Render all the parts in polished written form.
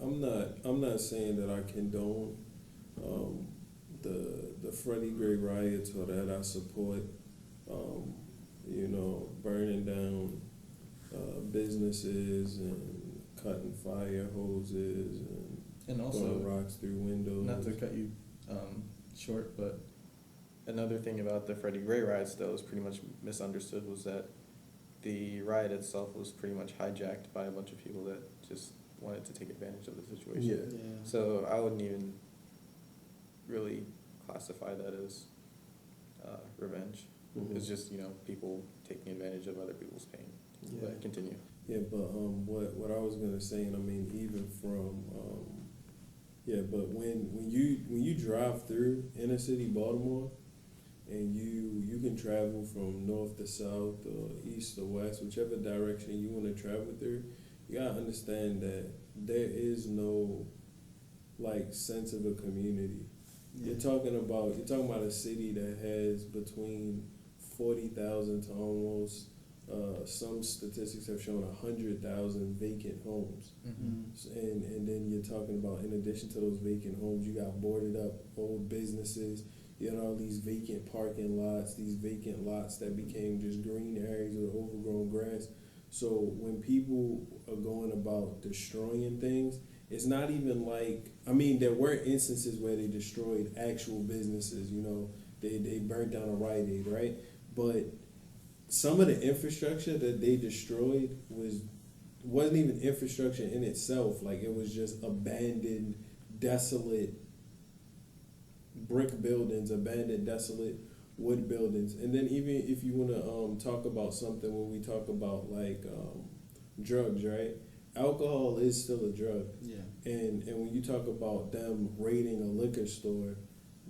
I'm not saying that I condone the Freddie Gray riots or that I support burning down businesses and cutting fire hoses and also throwing rocks through windows. Not to cut you short, but another thing about the Freddie Gray riots that was pretty much misunderstood was that the riot itself was pretty much hijacked by a bunch of people that just wanted to take advantage of the situation. Yeah. So I wouldn't even really classify that as revenge. Mm-hmm. It's just, people taking advantage of other people's pain. Yeah. But continue. Yeah, but what I was gonna say, and I mean even from but when you drive through inner city Baltimore, and you can travel from north to south or east to west, whichever direction you want to travel through, you gotta understand that there is no sense of a community. You're talking about a city that has between 40,000 to almost some statistics have shown 100,000 vacant homes. Mm-hmm. And then you're talking about, in addition to those vacant homes, you got boarded up old businesses. You know, all these vacant parking lots, these vacant lots that became just green areas with overgrown grass. So when people are going about destroying things, it's not even there were instances where they destroyed actual businesses. They burnt down a Rite Aid, right? But some of the infrastructure that they destroyed wasn't even infrastructure in itself. It was just abandoned, desolate brick buildings, abandoned, desolate wood buildings. And then even if you want to talk about something when we talk about drugs, right? Alcohol is still a drug. Yeah. And when you talk about them raiding a liquor store,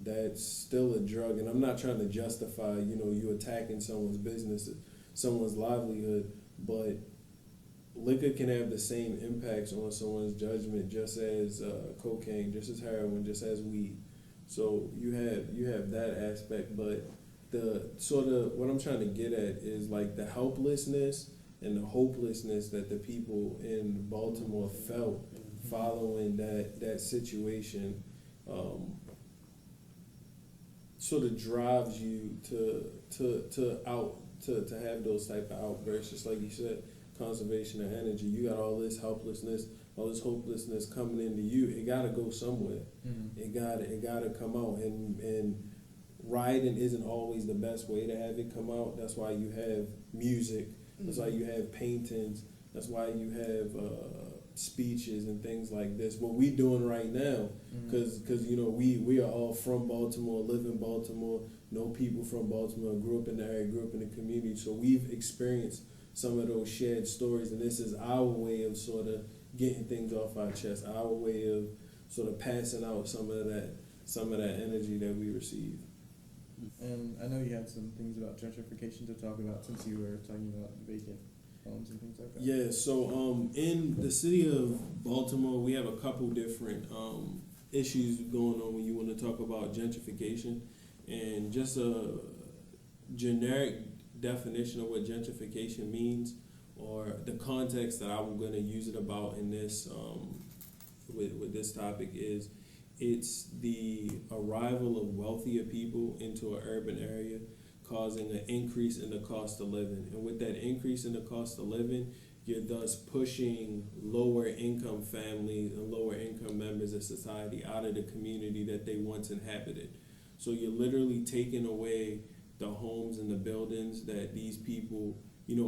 that's still a drug. And I'm not trying to justify, you attacking someone's business, someone's livelihood, but liquor can have the same impacts on someone's judgment, just as cocaine, just as heroin, just as weed. So you have that aspect, but the sort of what I'm trying to get at is the helplessness and the hopelessness that the people in Baltimore felt following that situation sort of drives you to have those type of outbursts. Just like you said, conservation of energy. You got all this helplessness, all this hopelessness coming into you. It gotta go somewhere. Mm-hmm. It gotta come out, and rioting isn't always the best way to have it come out. That's why you have music. That's why you have paintings. That's why you have speeches and things like this. What we doing right now, because we are all from Baltimore, live in Baltimore, know people from Baltimore, grew up in the area, grew up in the community. So we've experienced some of those shared stories, and this is our way of sort of getting things off our chest, our way of sort of passing out some of that energy that we receive. And I know you had some things about gentrification to talk about since you were talking about vacant homes and things like that. Yeah, so in the city of Baltimore, we have a couple different issues going on when you want to talk about gentrification. And just a generic definition of what gentrification means, or the context that I'm going to use it about in this with this topic, is it's the arrival of wealthier people into an urban area, causing an increase in the cost of living. And with that increase in the cost of living, you're thus pushing lower income families and lower income members of society out of the community that they once inhabited. So you're literally taking away the homes and the buildings that these people,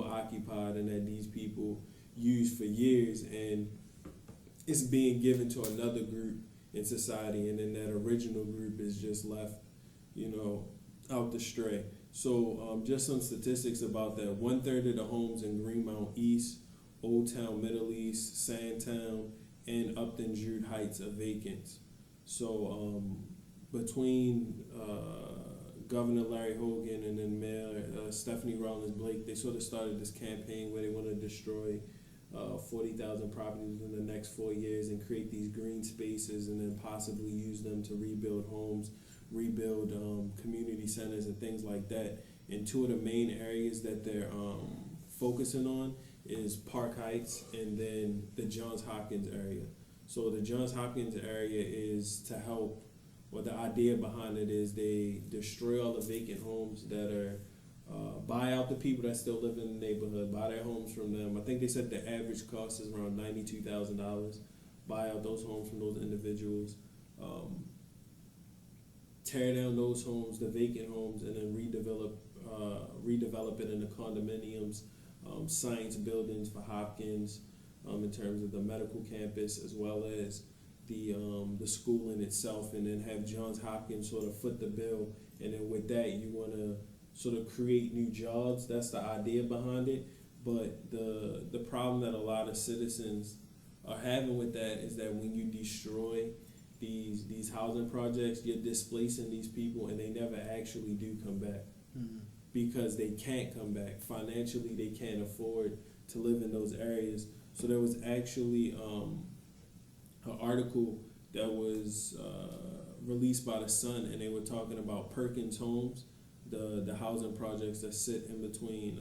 occupied and that these people used for years, and it's being given to another group in society, and then that original group is just left, out the stray. So just some statistics about that. 1/3 of the homes in Greenmount East, Old Town Middle East, Sandtown, and Upton Druid Heights are vacant. So between Governor Larry Hogan and then Mayor Stephanie Rollins Blake, they sort of started this campaign where they want to destroy 40,000 properties in the next 4 years and create these green spaces, and then possibly use them to rebuild homes, rebuild community centers and things like that. And two of the main areas that they're focusing on is Park Heights and then the Johns Hopkins area. So the Johns Hopkins area is to help, well, the idea behind it is they destroy all the vacant homes that are, buy out the people that still live in the neighborhood, buy their homes from them. I think they said the average cost is around $92,000. Buy out those homes from those individuals, tear down those homes, the vacant homes, and then redevelop it into condominiums, science buildings for Hopkins, in terms of the medical campus, as well as the school in itself, and then have Johns Hopkins sort of foot the bill. And then with that, you want to sort of create new jobs. That's the idea behind it. But the problem that a lot of citizens are having with that is that when you destroy these housing projects, you're displacing these people, and they never actually do come back. Mm-hmm. Because they can't come back. Financially, they can't afford to live in those areas. So there was actually an article that was released by the Sun, and they were talking about Perkins Homes, the housing projects that sit in between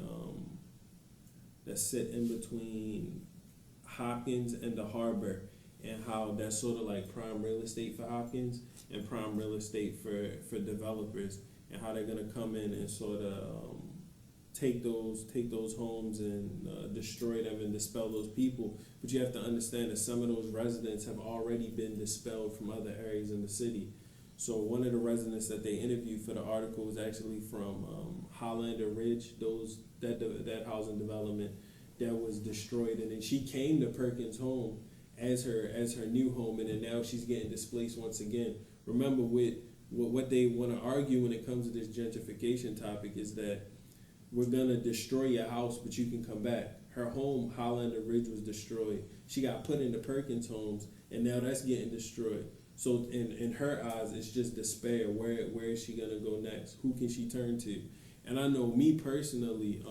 Hopkins and the Harbor, and how that's sort of like prime real estate for Hopkins and prime real estate for developers, and how they're gonna come in and sort of take those homes and destroy them and dispel those people. But you have to understand that some of those residents have already been dispelled from other areas in the city. So one of the residents that they interviewed for the article was actually from Hollander Ridge, that housing development that was destroyed, and then she came to Perkins Home as her new home, and then now she's getting displaced once again. Remember, with what they want to argue when it comes to this gentrification topic is that we're gonna destroy your house, but you can come back. Her home, Hollander Ridge, was destroyed. She got put into Perkins Homes, and now that's getting destroyed. So in her eyes, it's just despair. Where is she gonna go next? Who can she turn to? And I know me personally,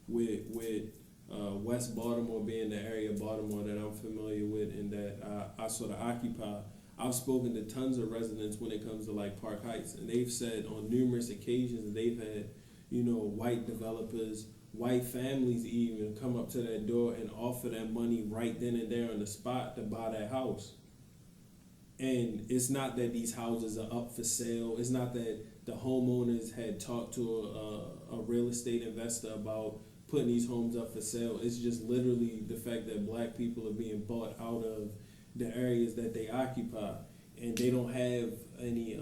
with West Baltimore being the area of Baltimore that I'm familiar with and that I sort of occupy, I've spoken to tons of residents when it comes to like Park Heights, and they've said on numerous occasions that they've had, white developers, white families even come up to their door and offer them money right then and there on the spot to buy that house. And it's not that these houses are up for sale. It's not that the homeowners had talked to a real estate investor about putting these homes up for sale. It's just literally the fact that black people are being bought out of the areas that they occupy, and they don't have any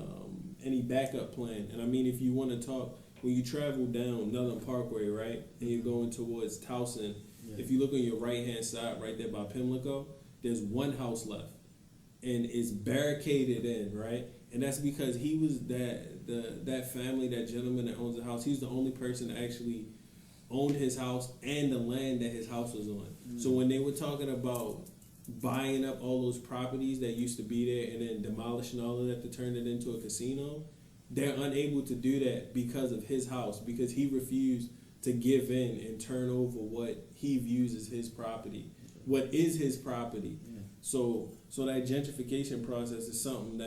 backup plan. And I mean, if you want to talk, when you travel down Northern Parkway, right, and you're going towards Towson, if you look on your right-hand side, right there by Pimlico, there's one house left, and it's barricaded in, right? And that's because he was that family, that gentleman that owns the house, he's the only person that actually owned his house and the land that his house was on. Mm-hmm. So when they were talking about buying up all those properties that used to be there and then demolishing all of that to turn it into a casino, they're unable to do that because of his house, because he refused to give in and turn over what he views as his property, what is his property. Yeah. So that gentrification process is something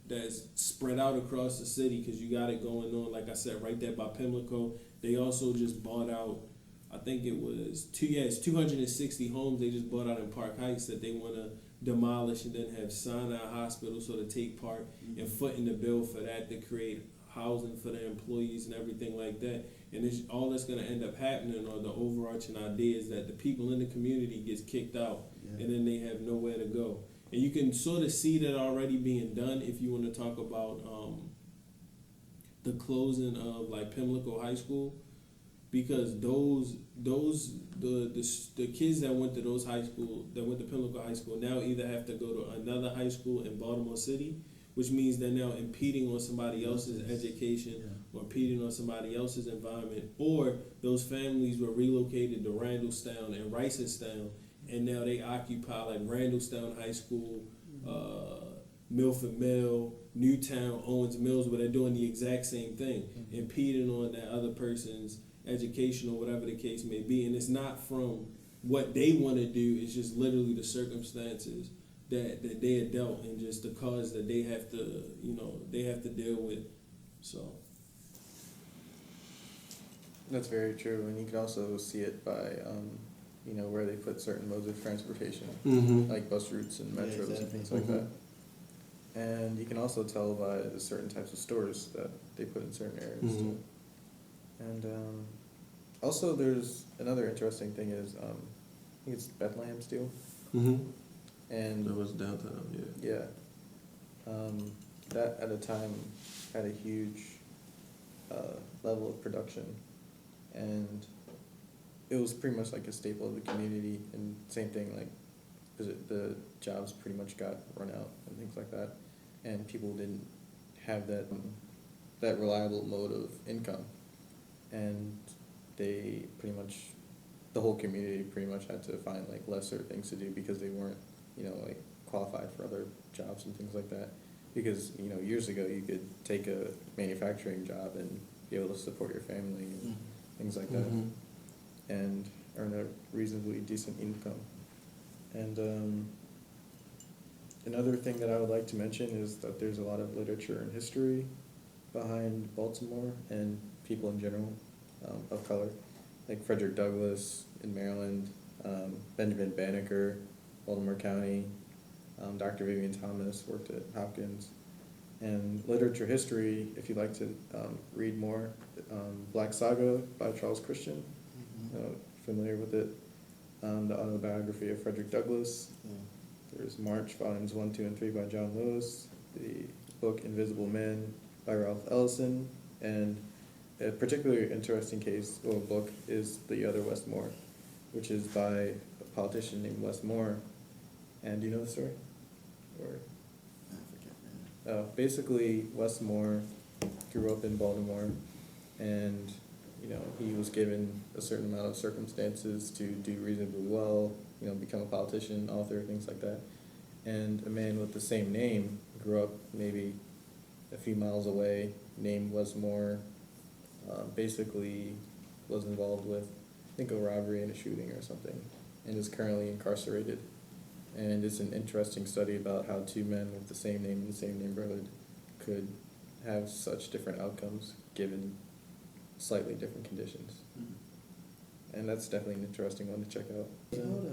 that's spread out across the city, because you got it going on, like I said, right there by Pimlico. They also just bought out, I think it's 260 homes they just bought out in Park Heights that they want to demolish, and then have Sinai Hospital sort of take part and foot in the bill for that, to create housing for their employees and everything like that. And it's all that's going to end up happening, or the overarching idea is that the people in the community gets kicked out, and then they have nowhere to go. And you can sort of see that already being done if you want to talk about the closing of like Pimlico High School, because the kids that went to those high school, that went to Pimlico High School, now either have to go to another high school in Baltimore City, which means they're now impeding on somebody else's education, or impeding on somebody else's environment, or those families were relocated to Randallstown and Ricestown, and now they occupy like Randallstown High School, Milford Mill, Newtown, Owens Mills, where they're doing the exact same thing, impeding on that other person's education or whatever the case may be. And it's not from what they want to do, it's just literally the circumstances that they are dealt, and just the cause that they have to deal with. So that's very true, and you can also see it by where they put certain modes of transportation, Mm-hmm. like bus routes and Yeah, metros and exactly. things like Mhm. that. And you can also tell by the certain types of stores that they put in certain areas too. And also, there's another interesting thing is I think it's Bethlehem Steel, Mm-hmm. and That was downtown, yeah. yeah, that at a time had a huge level of production, and it was pretty much like a staple of the community. And same thing, like, because the jobs pretty much got run out and things like that, and people didn't have that reliable mode of income, and they pretty much, the whole community pretty much had to find like lesser things to do because they weren't, like qualified for other jobs and things like that. Because, years ago you could take a manufacturing job and be able to support your family and things like that, Mhm. and earn a reasonably decent income. And another thing that I would like to mention is that there's a lot of literature and history behind Baltimore and people in general, of color, like Frederick Douglass in Maryland, Benjamin Banneker, Baltimore County, Dr. Vivian Thomas worked at Hopkins. And literature history, if you'd like to read more, Black Saga by Charles Christian, familiar with it, the autobiography of Frederick Douglass. Yeah. There's March, volumes 1, 2, and 3 by John Lewis, the book Invisible Men by Ralph Ellison, and a particularly interesting case or book is The Other Westmore, which is by a politician named Wes Moore. And do you know the story? Or I forget, man. basically, Wes Moore grew up in Baltimore, and he was given a certain amount of circumstances to do reasonably well, become a politician, author, things like that. And a man with the same name grew up maybe a few miles away, named Wes Moore, basically was involved with, I think, a robbery and a shooting or something, and is currently incarcerated. And it's an interesting study about how two men with the same name in the same neighborhood could have such different outcomes given slightly different conditions. And that's definitely an interesting one to check out. Hold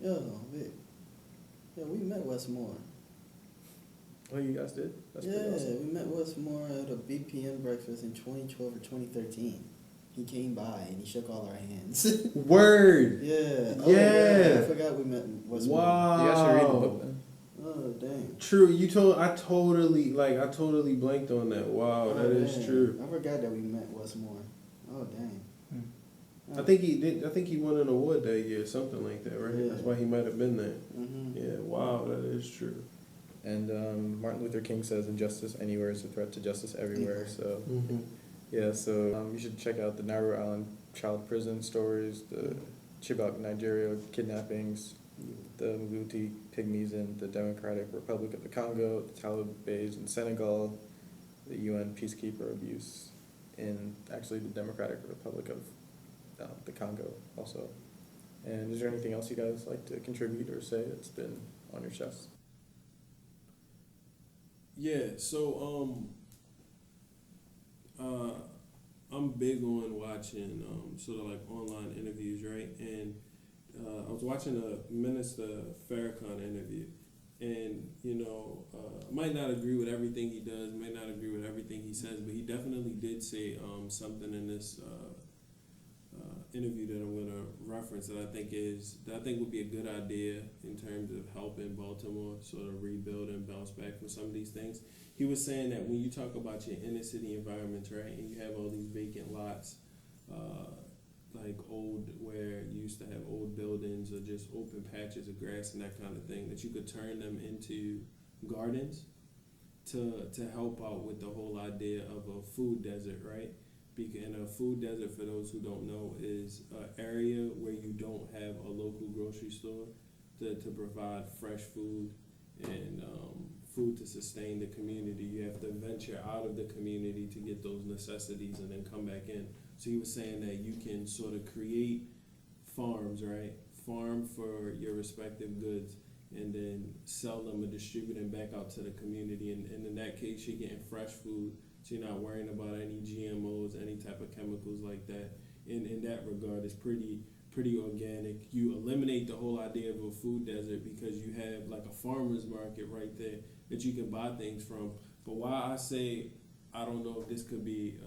up. We met Wes Moore. Oh, you guys did? That's Yeah, pretty awesome. we met Wes Moore at a BPM breakfast in 2012 or 2013. He came by and he shook all our hands. Word. Yeah. Yeah. I forgot we met Wes Moore. Wow. You guys should read the book then. Oh, dang. True. I totally blanked on that. Wow, that is dang. true. I forgot that we met Wes Moore. Oh, dang. I think he did. I think he won an award that year, something like that, right? Yeah. That's why he might have been there. Mm-hmm. Yeah. Wow, that is true. And Martin Luther King says injustice anywhere is a threat to justice everywhere. So Mm-hmm. yeah, so you should check out the Nauru Island child prison stories, the Chibok, Nigeria kidnappings, the Mbuti Pygmies in the Democratic Republic of the Congo, the Talibés in Senegal, the UN peacekeeper abuse in actually the Democratic Republic of the Congo also. And is there anything else you guys like to contribute or say that's been on your chest? Yeah. So I'm big on watching sort of like online interviews, right? And I was watching a Minister Farrakhan interview, and I might not agree with everything he does, might not agree with everything he says, but he definitely did say something in this interview that I'm going to reference that I think would be a good idea in terms of helping Baltimore sort of rebuild and bounce back from some of these things. He was saying that when you talk about your inner city environments, right, and you have all these vacant lots, like where you used to have old buildings or just open patches of grass and that kind of thing, that you could turn them into gardens to help out with the whole idea of a food desert, right? And a food desert, for those who don't know, is an area where you don't have a local grocery store to provide fresh food and food to sustain the community. You have to venture out of the community to get those necessities and then come back in. So he was saying that you can sort of create farms, right? Farm for your respective goods and then sell them or distribute them back out to the community. And in that case, you're getting fresh food. So you're not worrying about any GMOs, any type of chemicals like that. In that regard, it's pretty pretty organic. You eliminate the whole idea of a food desert because you have like a farmer's market right there that you can buy things from. But why I say I don't know if this could be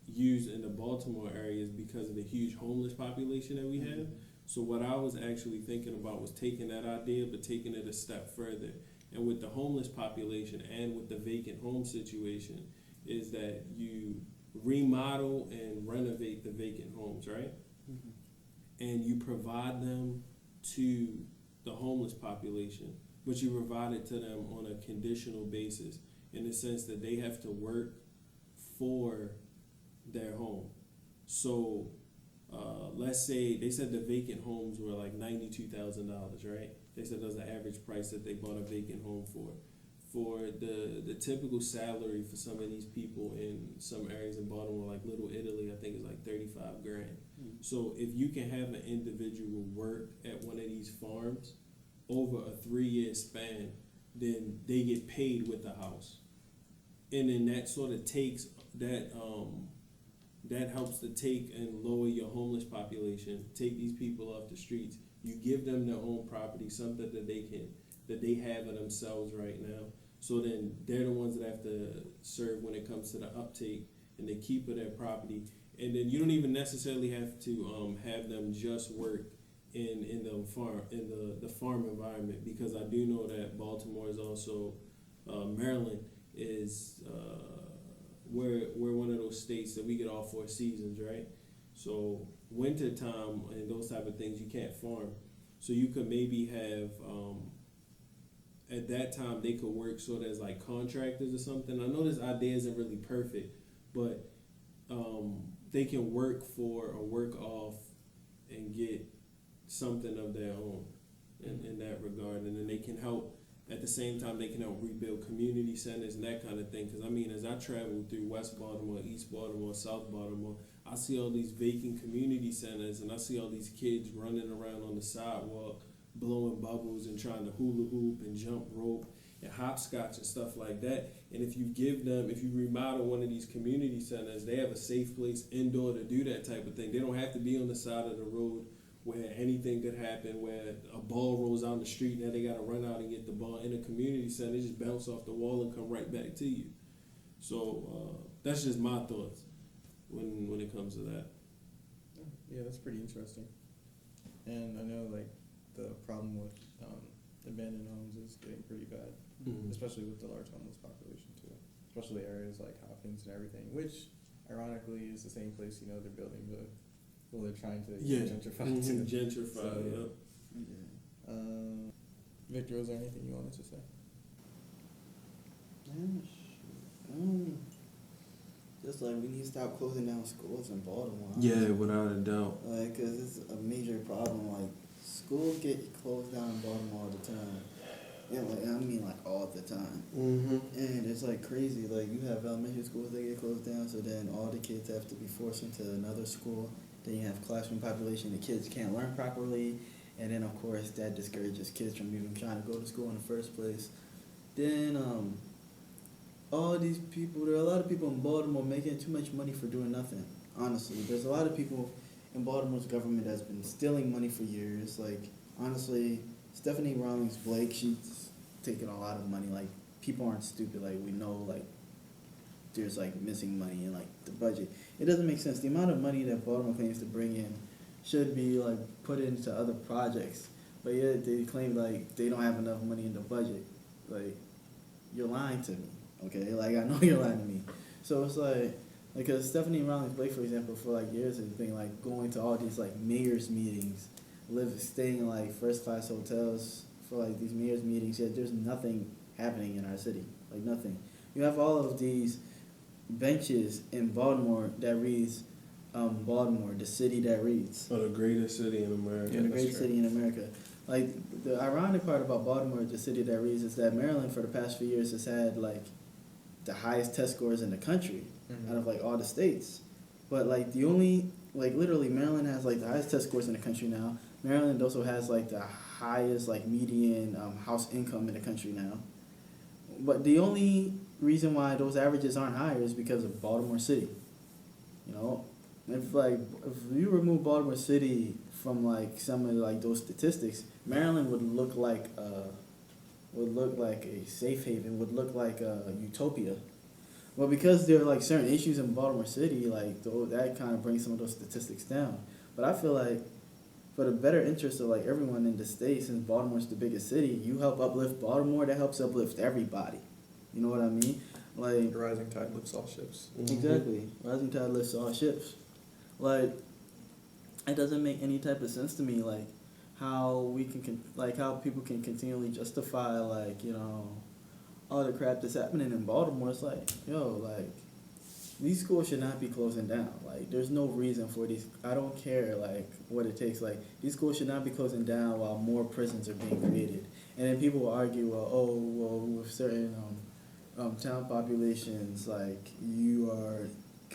used in the Baltimore area is because of the huge homeless population that we have. So what I was actually thinking about was taking that idea but taking it a step further. And with the homeless population and with the vacant home situation is that you remodel and renovate the vacant homes, right? And you provide them to the homeless population, but you provide it to them on a conditional basis in the sense that they have to work for their home. So let's say they said the vacant homes were like $92,000, right? They said that was the average price that they bought a vacant home for. For the typical salary for some of these people in some areas in Baltimore, like Little Italy, I think is like 35 grand. So if you can have an individual work at one of these farms over a 3-year span, then they get paid with the house. And then that sort of takes that that helps to take and lower your homeless population, take these people off the streets. You give them their own property, something that they have of themselves right now. So then they're the ones that have to serve when it comes to the uptake and the keep of their property. And then you don't even necessarily have to have them just work in the farm environment, because I do know that Baltimore is also Maryland is we're one of those states that we get all 4 seasons, right? So winter time and those type of things you can't farm. So you could maybe have at that time they could work sort of as like contractors or something. I know this idea isn't really perfect, but they can work for or work off and get something of their own in that regard, and then they can help. At the same time, they can help rebuild community centers and that kind of thing. Because I mean, as I travel through West Baltimore, East Baltimore, South Baltimore, I see all these vacant community centers, and I see all these kids running around on the sidewalk, blowing bubbles and trying to hula hoop and jump rope and hopscotch and stuff like that. And if you remodel one of these community centers, they have a safe place indoor to do that type of thing. They don't have to be on the side of the road where anything could happen, where a ball rolls down the street, now they got to run out and get the ball. In a community center, they just bounce off the wall and come right back to you. So that's just my thoughts when it comes to that. Yeah, that's pretty interesting. And I know like the problem with abandoned homes is getting pretty bad, especially with the large homeless population too. Especially areas like Hopkins and everything, which ironically is the same place they're building they're trying to gentrify too. Gentrify, so, Victor, was there anything you wanted to say? Just like we need to stop closing down schools in Baltimore. Yeah, without a doubt. Like, cause it's a major problem. Like, schools get closed down in Baltimore all the time. Yeah, like I mean, like all the time. And it's like crazy. Like you have elementary schools that get closed down, so then all the kids have to be forced into another school. Then you have classroom population. The kids can't learn properly, and then of course that discourages kids from even trying to go to school in the first place. Then all these people. There are a lot of people in Baltimore making too much money for doing nothing. Honestly, there's a lot of people in Baltimore's government that's been stealing money for years. Like honestly, Stephanie Rawlings Blake, she's taking a lot of money. Like people aren't stupid. Like we know like there's like missing money in like the budget. It doesn't make sense. The amount of money that Baltimore claims to bring in should be like put into other projects, but yet they claim like they don't have enough money in the budget. Like you're lying to me, okay? Like I know you're lying to me. So it's like because Stephanie Rawlings Blake, for example, for like years has been like going to all these like mayor's meetings, staying in like first class hotels for like these mayor's meetings. Yet there's nothing happening in our city, like nothing. You have all of these benches in Baltimore that reads Baltimore, the city that reads. Oh, the greatest city in America. Yeah, the greatest city in America. Like the ironic part about Baltimore, the city that reads, is that Maryland for the past few years has had like the highest test scores in the country out of like all the states. But like the only like literally Maryland has like the highest test scores in the country now. Maryland also has like the highest like median house income in the country now. But the only reason why those averages aren't higher is because of Baltimore City. if you remove Baltimore City from like some of like those statistics, Maryland would look like a safe haven, would look like a utopia. Well, because there are like certain issues in Baltimore City, like that kind of brings some of those statistics down. But I feel like for the better interest of like everyone in the state, since Baltimore's the biggest city, you help uplift Baltimore, that helps uplift everybody. You know what I mean? Like The rising tide lifts all ships. exactly, rising tide lifts all ships. Like it doesn't make any type of sense to me. Like how we can like how people can continually justify like all the crap that's happening in Baltimore. It's like like these schools should not be closing down. Like, there's no reason for these. I don't care, like, what it takes. Like, these schools should not be closing down while more prisons are being created. And then people will argue, with certain town populations, like, you are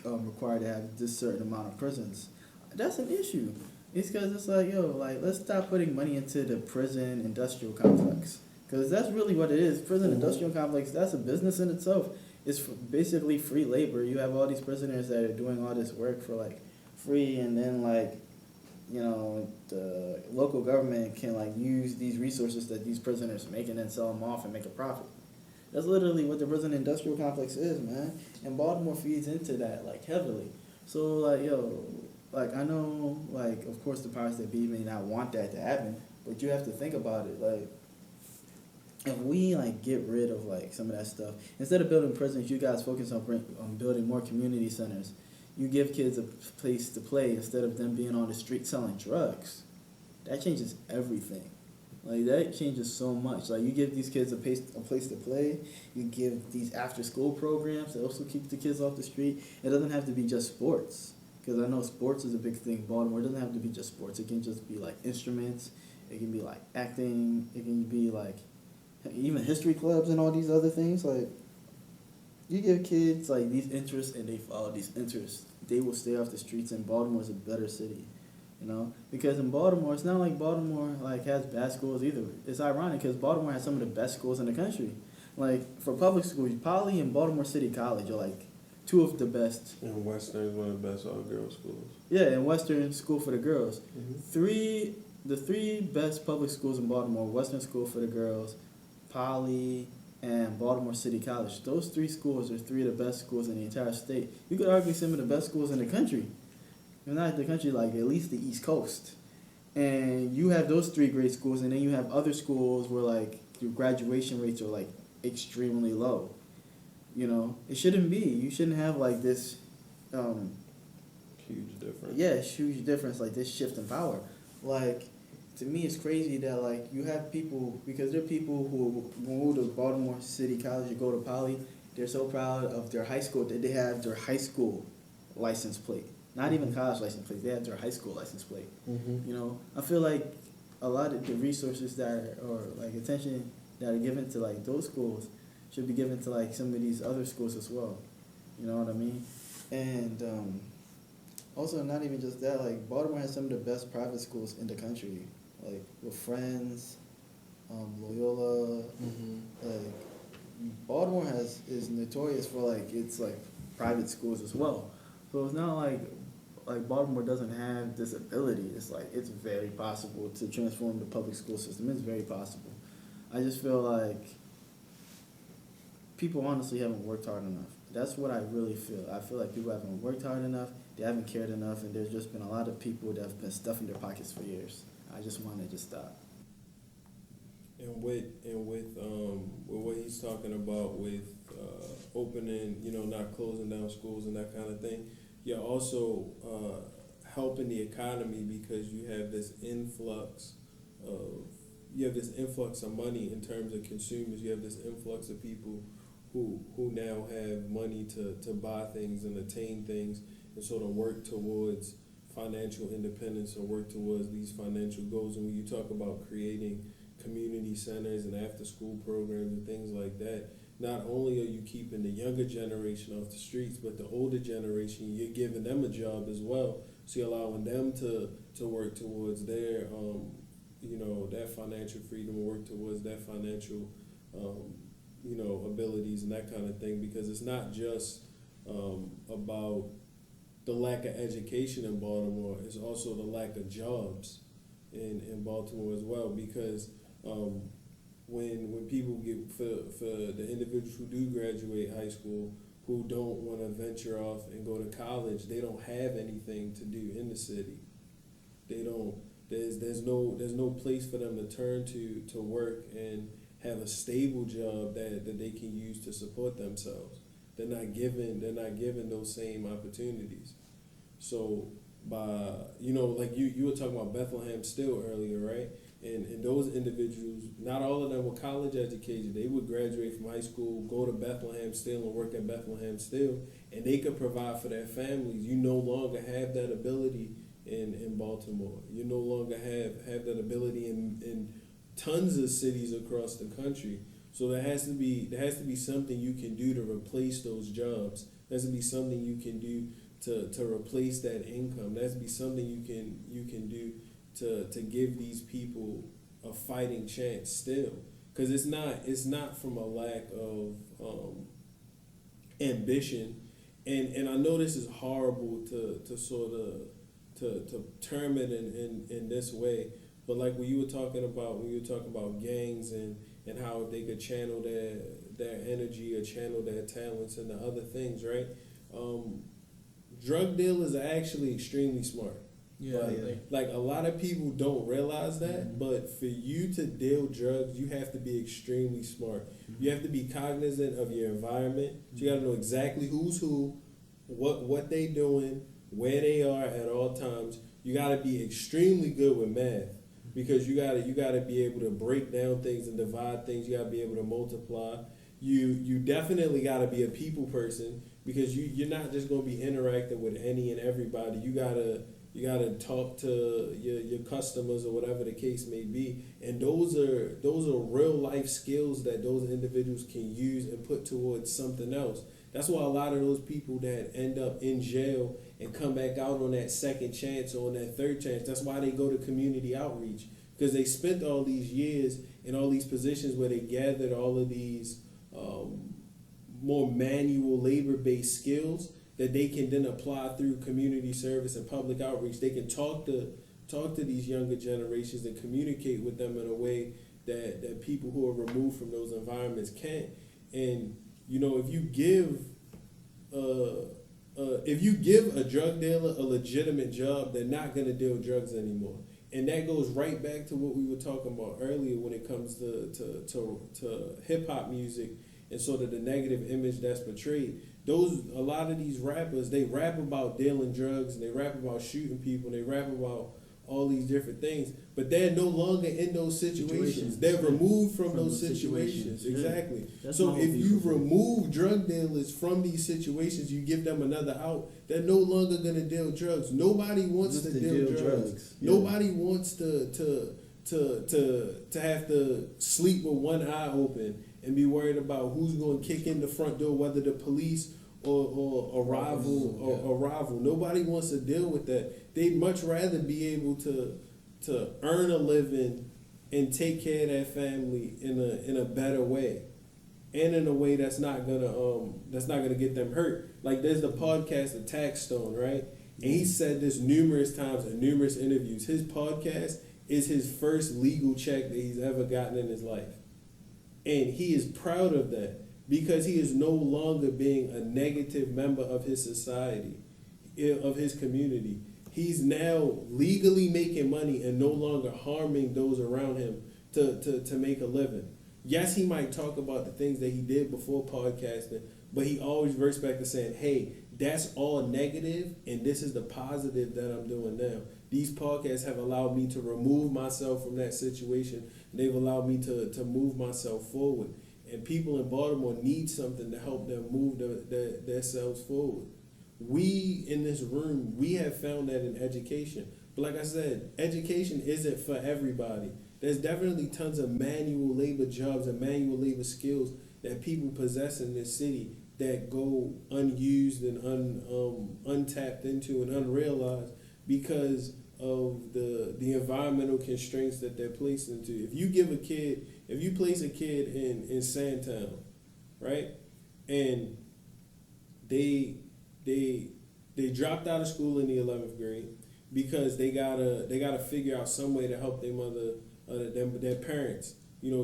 required to have this certain amount of prisons. That's an issue. It's because it's like, let's stop putting money into the prison industrial complex. Because that's really what it is. Prison industrial complex, that's a business in itself. It's basically free labor. You have all these prisoners that are doing all this work for like free, and then like the local government can like use these resources that these prisoners make and then sell them off and make a profit. That's literally what the prison industrial complex is, man. And Baltimore feeds into that like heavily. So like I know like of course the powers that be may not want that to happen, but you have to think about it like. If we like get rid of like some of that stuff, instead of building prisons, you guys focus on building more community centers. You give kids a place to play instead of them being on the street selling drugs. That changes everything. Like that changes so much. Like you give these kids a place to play. You give these after school programs that also keep the kids off the street. It doesn't have to be just sports, because I know sports is a big thing in Baltimore. It doesn't have to be just sports. It can just be like instruments. It can be like acting. It can be like even history clubs and all these other things. Like you give kids like these interests and they follow these interests, they will stay off the streets, and Baltimore is a better city, because in Baltimore it's not like Baltimore like has bad schools either. It's ironic because Baltimore has some of the best schools in the country. Like for public schools, Poly and Baltimore City College are like two of the best. And Western is one of the best all-girls schools. Yeah, and Western School for the girls. Mm-hmm. The three best public schools in Baltimore: Western School for the girls, Poly, and Baltimore City College. Those three schools are three of the best schools in the entire state. You could argue some of the best schools in the country. Not the country, like at least the East Coast. And you have those three great schools, and then you have other schools where like your graduation rates are like extremely low. It shouldn't be. You shouldn't have like this Huge difference. yeah, huge difference, like this shift in power. Like to me, it's crazy that like you have people, because there are people who go to Baltimore City College or go to Poly. They're so proud of their high school that they have their high school license plate, not even college license plate. They have their high school license plate. I feel like a lot of the resources or like attention that are given to like those schools should be given to like some of these other schools as well. You know what I mean? And also, not even just that. Like Baltimore has some of the best private schools in the country. Like with Friends, Loyola, like Baltimore is notorious for like its like private schools as well. So it's not like Baltimore doesn't have this ability. It's like it's very possible to transform the public school system. It's very possible. I just feel like people honestly haven't worked hard enough. That's what I really feel. I feel like people haven't worked hard enough. They haven't cared enough, and there's just been a lot of people that have been stuffing their pockets for years. I just wanted to stop. And with what he's talking about with opening, not closing down schools and that kind of thing, you're also helping the economy because you have this influx of money in terms of consumers. You have this influx of people who now have money to buy things and attain things and sort of work towards financial independence or work towards these financial goals. And when you talk about creating community centers and after school programs and things like that, not only are you keeping the younger generation off the streets, but the older generation, you're giving them a job as well. So you're allowing them to work towards their that financial freedom, work towards that financial abilities and that kind of thing, because it's not just about the lack of education in Baltimore is also the lack of jobs in Baltimore as well, because when people get for the individuals who do graduate high school who don't want to venture off and go to college, they don't have anything to do in the city. They don't. There's no place for them to turn to work and have a stable job that they can use to support themselves. They're not given those same opportunities. So by like you were talking about Bethlehem Steel earlier, right? And those individuals, not all of them were college educated. They would graduate from high school, go to Bethlehem Steel and work at Bethlehem Steel, and they could provide for their families. You no longer have that ability in Baltimore. You no longer have that ability in tons of cities across the country. So there has to be something you can do to replace those jobs. There has to be something you can do to replace that income. There has to be something you can do to give these people a fighting chance still. Because it's not from a lack of ambition. And I know this is horrible to sort of to term it in this way, but like when you were talking about gangs and how they could channel their energy or channel their talents into other things, right? Drug dealers are actually extremely smart. Like a lot of people don't realize that, but for you to deal drugs, you have to be extremely smart. You have to be cognizant of your environment. So you got to know exactly who's who, what they doing, where they are at all times. You got to be extremely good with math, because you got to be able to break down things and divide things. You got to be able to multiply. You definitely got to be a people person, because you're not just going to be interacting with any and everybody. You gotta talk to your customers or whatever the case may be, and those are real life skills that those individuals can use and put towards something else. That's why a lot of those people that end up in jail and come back out on that second chance or on that third chance, that's why they go to community outreach, because they spent all these years in all these positions where they gathered all of these more manual labor-based skills that they can then apply through community service and public outreach. They can talk to these younger generations and communicate with them in a way that people who are removed from those environments can't. And if you give a drug dealer a legitimate job, they're not going to deal drugs anymore. And that goes right back to what we were talking about earlier when it comes to hip hop music and sort of the negative image that's portrayed. A lot of these rappers, they rap about dealing drugs, and they rap about shooting people, and they rap about all these different things, but they're no longer in those situations. They're removed from those situations. Exactly. So if you remove drug dealers from these situations, you give them another out, they're no longer going to deal drugs. Nobody wants to deal drugs. Yeah. Nobody wants to have to sleep with one eye open and be worried about who's going to kick in the front door, whether the police or a rival. Nobody wants to deal with that. They'd much rather be able to earn a living and take care of their family in a better way, and in a way that's not gonna get them hurt. Like there's the podcast Attack Stone, right? And he said this numerous times in numerous interviews. His podcast is his first legal check that he's ever gotten in his life. And he is proud of that, because he is no longer being a negative member of his society, of his community. He's now legally making money and no longer harming those around him to make a living. Yes, he might talk about the things that he did before podcasting, but he always reverts back to saying, hey, that's all negative, and this is the positive that I'm doing now. These podcasts have allowed me to remove myself from that situation. They've allowed me to move myself forward. And people in Baltimore need something to help them move themselves forward. We in this room, we have found that in education. But like I said, education isn't for everybody. There's definitely tons of manual labor jobs and manual labor skills that people possess in this city that go unused and untapped into and unrealized because of the environmental constraints that they're placed into. If you place a kid in Sandtown, right, and they They dropped out of school in the 11th grade because they gotta figure out some way to help their mother, their parents,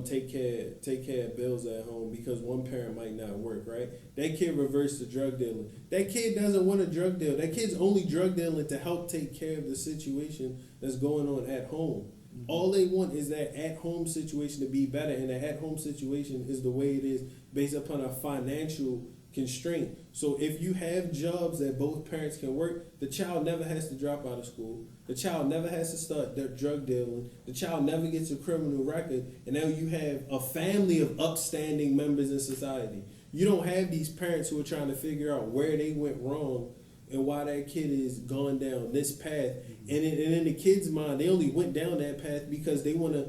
take care of bills at home because one parent might not work, right? That kid reverts to drug dealing. That kid doesn't want to drug deal. That kid's only drug dealing to help take care of the situation that's going on at home. All they want is that at-home situation to be better, and the at-home situation is the way it is based upon a financial constraint. So if you have jobs that both parents can work, the child never has to drop out of school. The child never has to start drug dealing. The child never gets a criminal record, and now you have a family of upstanding members in society. You don't have these parents who are trying to figure out where they went wrong and why that kid is gone down this path. And in the kid's mind, they only went down that path because they wanna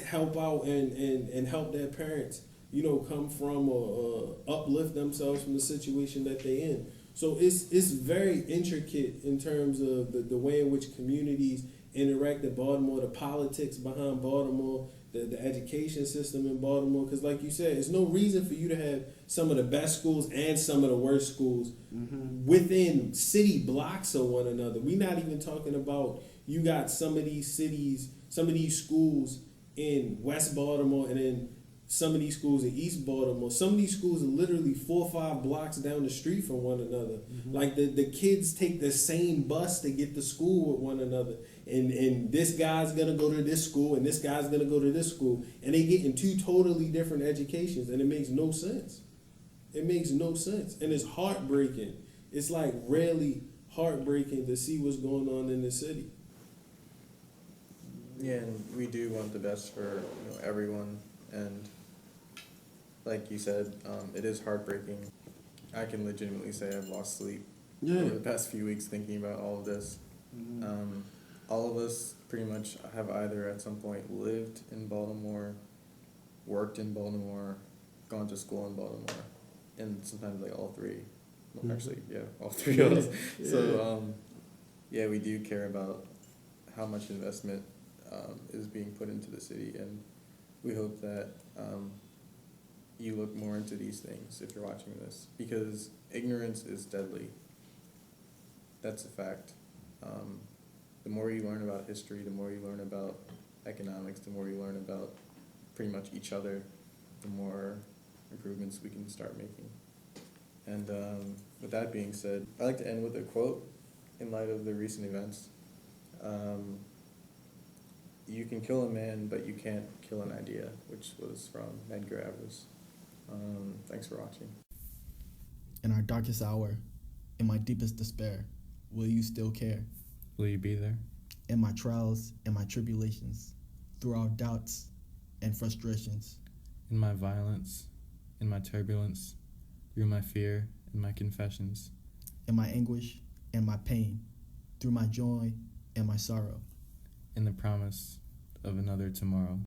help out and help their parents, come from or uplift themselves from the situation that they in. So it's very intricate in terms of the way in which communities interact in Baltimore, the politics behind Baltimore, the education system in Baltimore. Because like you said, there's no reason for you to have some of the best schools and some of the worst schools within city blocks of one another. We're not even talking about you got some of these cities, some of these schools in West Baltimore and then some of these schools in East Baltimore. Some of these schools are literally 4 or 5 blocks down the street from one another. Like the kids take the same bus to get to school with one another. And this guy's gonna go to this school and this guy's gonna go to this school. And they get in 2 totally different educations, and it makes no sense. It makes no sense. And it's heartbreaking. It's like really heartbreaking to see what's going on in the city. Yeah, and we do want the best for everyone, and like you said, it is heartbreaking. I can legitimately say I've lost sleep over the past few weeks thinking about all of this. All of us pretty much have either at some point lived in Baltimore, worked in Baltimore, gone to school in Baltimore, and sometimes like all three. Well, actually, yeah, all 3 of us. So, yeah, we do care about how much investment is being put into the city, and we hope that you look more into these things if you're watching this, because ignorance is deadly. That's a fact. The more you learn about history, the more you learn about economics, the more you learn about pretty much each other, the more improvements we can start making. And with that being said, I'd like to end with a quote in light of the recent events. You can kill a man, but you can't kill an idea, which was from Edgar Everest. Thanks for watching. In our darkest hour, in my deepest despair, will you still care? Will you be there? In my trials and my tribulations, through our doubts and frustrations. In my violence, in my turbulence, through my fear and my confessions. In my anguish and my pain, through my joy and my sorrow. In the promise of another tomorrow.